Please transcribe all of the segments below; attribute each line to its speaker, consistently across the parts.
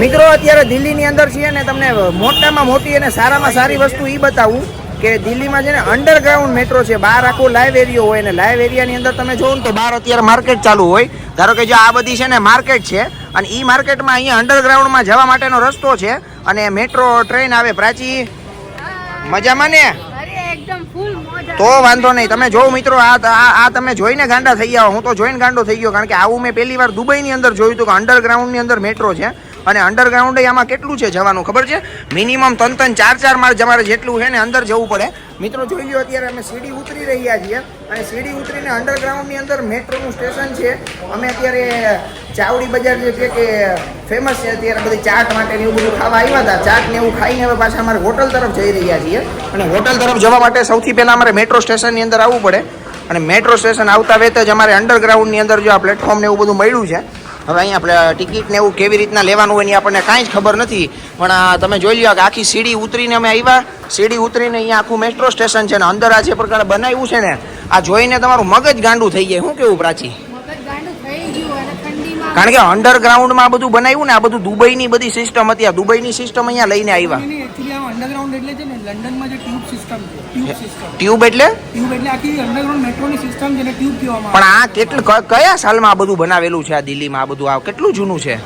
Speaker 1: મિત્રો અત્યારે દિલ્હીની અંદર છીએ ને તમને મોટામાં મોટી અને સારામાં સારી વસ્તુ એ બતાવું કે દિલ્હીમાં છે ને અંડરગ્રાઉન્ડ મેટ્રો છે. બહાર આખો લાઈવ એરિયો હોય ને લાઈવ એરિયાની અંદર તમે જોવો ને તો બહાર અત્યારે માર્કેટ ચાલુ હોય. ધારો કે જો આ બધી છે ને માર્કેટ છે અને એ માર્કેટમાં અહીંયા અંડરગ્રાઉન્ડમાં જવા માટેનો રસ્તો છે અને મેટ્રો ટ્રેન આવે. પ્રાચી મજામાં ને? તો વાંધો નહીં. તમે જોવો મિત્રો આ તમે જોઈને ગાંડા થઈ જાઓ. હું તો જોઈને ગાંડો થઈ ગયો કારણ કે આવું મેં પહેલી વાર દુબઈની અંદર જોયું હતું કે અંડરગ્રાઉન્ડની અંદર મેટ્રો છે અને અંડરગ્રાઉન્ડ આમાં કેટલું છે જવાનું ખબર છે? મિનિમમ 3-4 માળ તમારે જેટલું છે ને અંદર જવું પડે. મિત્રો જોઈ લો અત્યારે અમે સીડી ઉતરી રહ્યા છીએ અને સીડી ઉતરીને અંડરગ્રાઉન્ડની અંદર મેટ્રોનું સ્ટેશન છે. અમે અત્યારે ચાવડી બજાર જે છે કે ફેમસ છે અત્યારે બધી ચાટ માટે ને એવું બધું ખાવા આવ્યા હતા. ચાટ ને એવું ખાઈને હવે પાછા અમારે હોટલ તરફ જઈ રહ્યા છીએ અને હોટલ તરફ જવા માટે સૌથી પહેલાં અમારે મેટ્રો સ્ટેશનની અંદર આવવું પડે અને મેટ્રો સ્ટેશન આવતા વેત જ અમારે અંડરગ્રાઉન્ડની અંદર જો આ પ્લેટફોર્મ ને એવું બધું મળ્યું છે. હવે અહીંયા આપણે ટિકિટ ને એવું કેવી રીતના લેવાનું હોય એની આપણને કાંઈ જ ખબર નથી પણ તમે જોઈ લો કે આખી સીડી ઉતરીને અમે આવ્યા. સીડી ઉતરીને અહીંયા આખું મેટ્રો સ્ટેશન છે ને અંદર આ જે પ્રકારે બનાવ્યું છે ને આ જોઈને તમારું મગજ ગાંડું થઈ જાય. શું કેવું પ્રાચી? કારણ કે અંડરગ્રાઉન્ડમાં બધું બનાવ્યું ને આ બધું દુબઈની બધી સિસ્ટમ હતી. આ દુબઈની સિસ્ટમ અહીંયા લઈને આવ્યા.
Speaker 2: અંડરગ્રાઉન્ડ એટલે છે ને લંડનમાં જે ટ્યુબ સિસ્ટમ છે.
Speaker 1: ટ્યુબ એટલે
Speaker 2: આખી અંડરગ્રાઉન્ડ મેટ્રોની સિસ્ટમ જેને ટ્યુબ કહેવામાં
Speaker 1: પણ આ કેટલું કયા સાલમાં આ બધું બનાવેલું છે? આ દિલ્હીમાં આ બધું કેટલું જૂનું છે?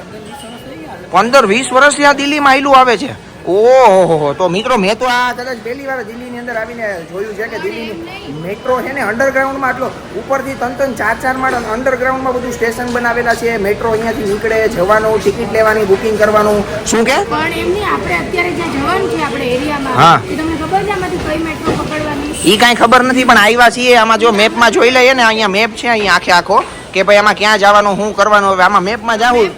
Speaker 1: 15-20 વર્ષથી આ દિલ્હીમાં આયલું આવે છે. ઓહો, તો મિત્રો મેં તો આ કદાચ પહેલી વાર દિલ્હીની અંદર આવીને જોયું છે કે દિલ્હીની મેટ્રો છે ને અંડરગ્રાઉન્ડમાં આટલો ઉપરથી 3-4 માળ અંડરગ્રાઉન્ડમાં બધું સ્ટેશન બનાવેલા છે. મેટ્રો અહીંયાથી નીકળે, જવાનું, ટિકિટ લેવાની, બુકિંગ કરવાનું. શું કે
Speaker 3: પણ એમની આપણે અત્યારે જે જવાનું છે આપણે એરિયામાં એ તમને ખબર છે આમાંથી કઈ મેટ્રો પકડવાની?
Speaker 1: ઈ કાંઈ ખબર નથી પણ આવ્યા છીએ. આમાં જો મેપમાં જોઈ લઈએ ને અહીંયા મેપ છે અહીંયા આખો કે ભાઈ આમાં ક્યાં જવાનું, શું કરવાનું. હવે આમાં મેપમાં જાવું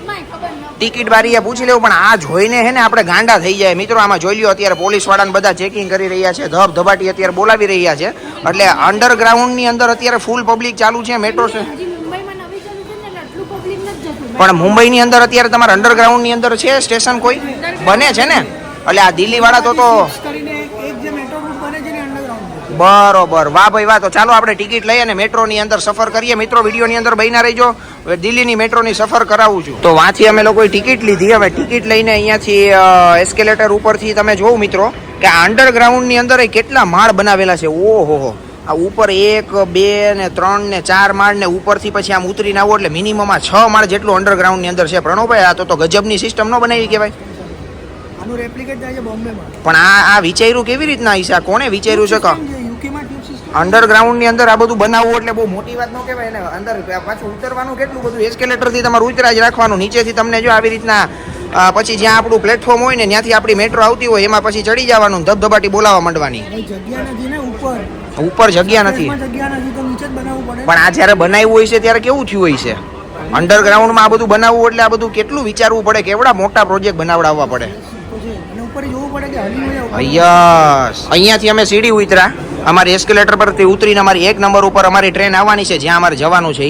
Speaker 1: ટિકિટ બારીએ પૂછી લેવું પણ આ જોઈને હે ને આપણે ગાંડા થઈ જાય. મિત્રો આમાં જોઈ લ્યો અત્યારે પોલીસ વાળાને બધા ચેકિંગ કરી રહ્યા છે, ધબધબાટી અત્યારે બોલાવી રહ્યા છે. એટલે અંડરગ્રાઉન્ડની અંદર અત્યારે ફૂલ પબ્લિક ચાલુ છે મેટ્રો છે. પણ મુંબઈની અંદર અત્યારે તમારે અંડરગ્રાઉન્ડની અંદર છે સ્ટેશન કોઈ બને છે ને? એટલે આ દિલ્હી વાળા તો બરોબર. વાહ ભાઈ વાહ. તો ચાલો આપણે ટિકિટ લઈએ અને મેટ્રોની અંદર સફર કરીએ. મિત્રો વિડીયોની અંદર બન્યા રહીજો. દિલ્હીની મેટ્રોની સફર કરાવું છું. તો વાંથી અમે લોકોએ ટિકિટ લીધી. હવે ટિકિટ લઈને અહીંયાથી એસ્કેલેટર ઉપરથી તમે જોવું મિત્રો કે આ અંડરગ્રાઉન્ડની અંદર કેટલા માળ બનાવેલા છે. ઓહો, આ ઉપર 1, 2 ને 3 ને 4 માળ ને ઉપરથી પછી આમ ઉતરીને આવો એટલે મિનિમમ આ 6 માળ જેટલું અંડરગ્રાઉન્ડની અંદર છે. પ્રણવભાઈ આ તો ગજબની સિસ્ટમ ન બનાવી કહેવાય.
Speaker 2: આનું રેપ્લિકેટ થાય છે બોમ્બેમાં.
Speaker 1: પણ આ વિચાર્યું કેવી રીતના હશે? કોને વિચાર્યું છે કે અંડરગ્રાઉન્ડની અંદર આ બધું બનાવવું? એટલે બહુ મોટી વાત ન કહેવાય ને. અંદર પાછું ઉતરવાનું કેટલું બધું એસ્કેલેટરથી તમારે ઉતરા જ રાખવાનું. નીચેથી તમને જો આવી રીતના પછી જ્યાં આપણું પ્લેટફોર્મ હોય ને ત્યાંથી આપણી મેટ્રો આવતી હોય એમાં પછી ચડી જવાનું, ધબધબાટી બોલાવવા માંડવાની. ઉપર જગ્યા નથી પણ આ જ્યારે બનાવ્યું હોય છે ત્યારે કેવું થયું હોય છે? અંડરગ્રાઉન્ડમાં આ બધું બનાવવું એટલે આ બધું કેટલું વિચારવું પડે, કેવડા મોટા પ્રોજેક્ટ બનાવડાવવા પડે. અહીંયાથી અમે સીડી ઉતરા. અમારી એસ્કેલેટર પરથી ઉતરીને અમારી 1 નંબર ઉપર અમારી ટ્રેન આવવાની છે જ્યાં અમારે જવાનું છે.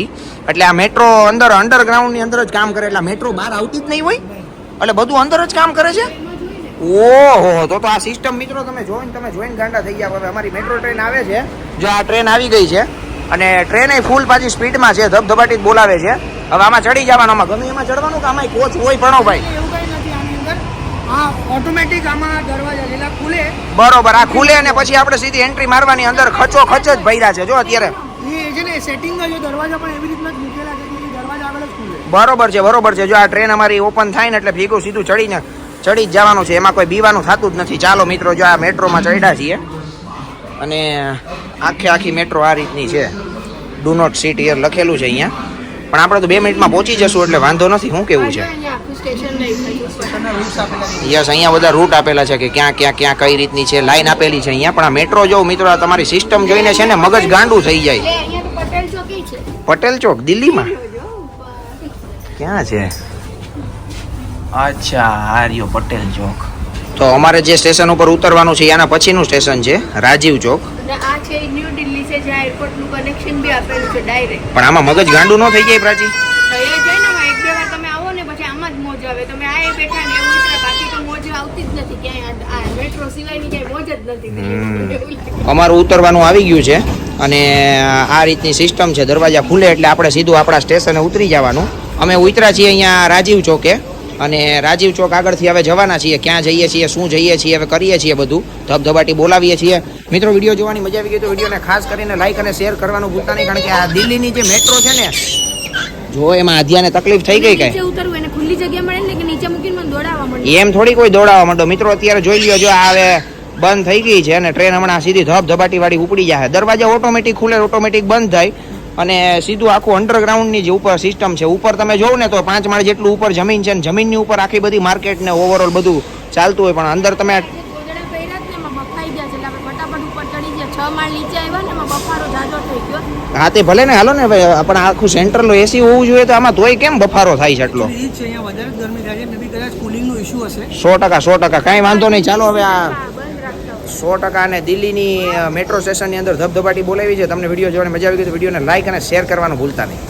Speaker 1: એટલે આ મેટ્રો અંડરગ્રાઉન્ડની અંદર જ કામ કરે. એટલે મેટ્રો બહાર આવતી જ નહીં હોય એટલે બધું અંદર જ કામ કરે છે. ઓહો, તો આ સિસ્ટમ મિત્રો તમે જોઈને ગાંડા થઈ ગયા. હવે અમારી મેટ્રો ટ્રેન આવે છે. જો આ ટ્રેન આવી ગઈ છે અને ટ્રેન ફૂલ પાછી સ્પીડમાં છે, ધબધબાટી બોલાવે છે. હવે આમાં ચડી જવાનું. આમાં ગમે એમાં ચડવાનું કે આમાં કોચ હોય? પ્રણવભાઈ
Speaker 2: ઓટોમેટિક આમાં દરવાજા જેલા ખુલે.
Speaker 1: બરોબર, આ ખુલે અને પછી આપણે સીધી એન્ટ્રી મારવાની. અંદર ખચો ખચ જ ભર્યા છે જો અત્યારે.
Speaker 2: એ છે ને સેટિંગ જો દરવાજા પણ એવી રીતના જ મૂકેલા છે કે દરવાજા આગળ જ ખુલે.
Speaker 1: બરોબર છે. જો આ ટ્રેન અમારી ઓપન થાય ને એટલે ભેગું સીધું ચડી જ જવાનું છે. એમાં કોઈ બીવાનું થતું જ નથી. ચાલો મિત્રો, જો આ મેટ્રોમાં ચડ્યા છીએ અને આખી મેટ્રો આ રીતની છે. ડુ નોટ સીટ હિયર લખેલું છે અહીંયા. પણ આપણે તો 2 મિનિટમાં પહોંચી જશું એટલે વાંધો નથી. શું કેવું છે? યસ, અહીંયા બધા રૂટ આપેલા છે કે ક્યાં કઈ રીતની છે, લાઈન આપેલી છે અહીંયા. પણ આ મેટ્રો જો મિત્રો આ તમારી સિસ્ટમ જોઈને છે ને મગજ ગાંડું થઈ જાય. પટેલ ચોક દિલ્હીમાં ક્યાં છે? અચ્છા, આ રહ્યો પટેલ ચોક. તો અમારે જે સ્ટેશન ઉપર ઉતરવાનું છે એના પછીનું સ્ટેશન છે રાજીવ ચોક.
Speaker 3: આ છે ન્યૂ દિલ્હી છે જ્યાં એરપોર્ટનું કનેક્શન બી આપેલું છે ડાયરેક્ટ.
Speaker 1: પણ આમાં મગજ ગાંડું ન થઈ જાય પ્રાચી?
Speaker 3: તમે આ બેઠા ને એવું બાકી તો મોજ આવતી જ નથી ક્યાંય. આ મેટ્રો સિવાયની ક્યાંય મોજ જ નથી.
Speaker 1: અમારું ઉતરવાનું આવી ગયું છે અને આ રીતની સિસ્ટમ છે. દરવાજા ખુલે એટલે આપણે સીધું આપણા સ્ટેશને ઉતરી જવાનું. અમે ઉતર્યા છીએ અહીંયા રાજીવ ચોકે અને રાજીવ ચોક આગળથી હવે જવાના છીએ. ક્યાં જઈએ છીએ, શું જઈએ છીએ, હવે કરીએ છીએ બધું, ધબધબાટી બોલાવીએ છીએ. મિત્રો વિડીયો જોવાની મજા આવી ગઈ તો વિડીયોને ખાસ કરીને લાઈક અને શેર કરવાનું ભૂલતા નહીં, કારણ કે આ દિલ્હીની જે મેટ્રો છે ને, જો એમાં આધ્યાને તકલીફ થઈ ગઈ કઈ
Speaker 3: નીચે ઉતરવું એને ખુલ્લી જગ્યા મળે ને કે નીચે મૂકીને મને દોડાવવા મળે.
Speaker 1: એમ થોડી કોઈ દોડાવવા માંડો. મિત્રો અત્યારે જોઈ લ્યો, જો આ હવે બંધ થઈ ગઈ છે અને ટ્રેન હમણાં સીધી ધબધબાટી વાળી ઉપડી જાય. દરવાજા ઓટોમેટિક ખુલે, ઓટોમેટિક બંધ થાય અને સીધું આખું અંડરગ્રાઉન્ડની જે ઉપર સિસ્ટમ છે. ઉપર તમે જોવો ને તો 5 માળ જેટલું ઉપર જમીન છે, ને જમીનની ઉપર આખી બધી માર્કેટ ને ઓવરઓલ બધું ચાલતું હોય, પણ અંદર તમે
Speaker 3: જે ગોદડા પહેર્યા જ ને એમાં બફાઈ ગયા છે એટલે આપણે ફટાફટ ઉપર ચડી ગયા. 6 માળ નીચે આવ્યા ને એમાં બફારો જાજો થઈ ગયો.
Speaker 1: હા તે ભલે ને, હાલો ને ભાઈ, પણ આખું સેન્ટ્રલ એસી હોવું જોઈએ, તો આમાં તોય કેમ બફારો થાય છે એટલો?
Speaker 2: એ જ છે, અહીંયા વધારે ગરમી થાય છે, મે બી કદાચ કુલિંગનો ઇશ્યુ હશે.
Speaker 1: 100% કાંઈ વાંધો નહીં. ચાલો હવે આ
Speaker 3: બંધ રાખતા
Speaker 1: 100% અને દિલ્હીની મેટ્રો સ્ટેશનની અંદર ધબધબાટી બોલાવી છે. તમને વિડીયો જોવાની મજા આવી ગઈ તો વિડીયોને લાઈક અને શેર કરવાનું ભૂલતા નહીં.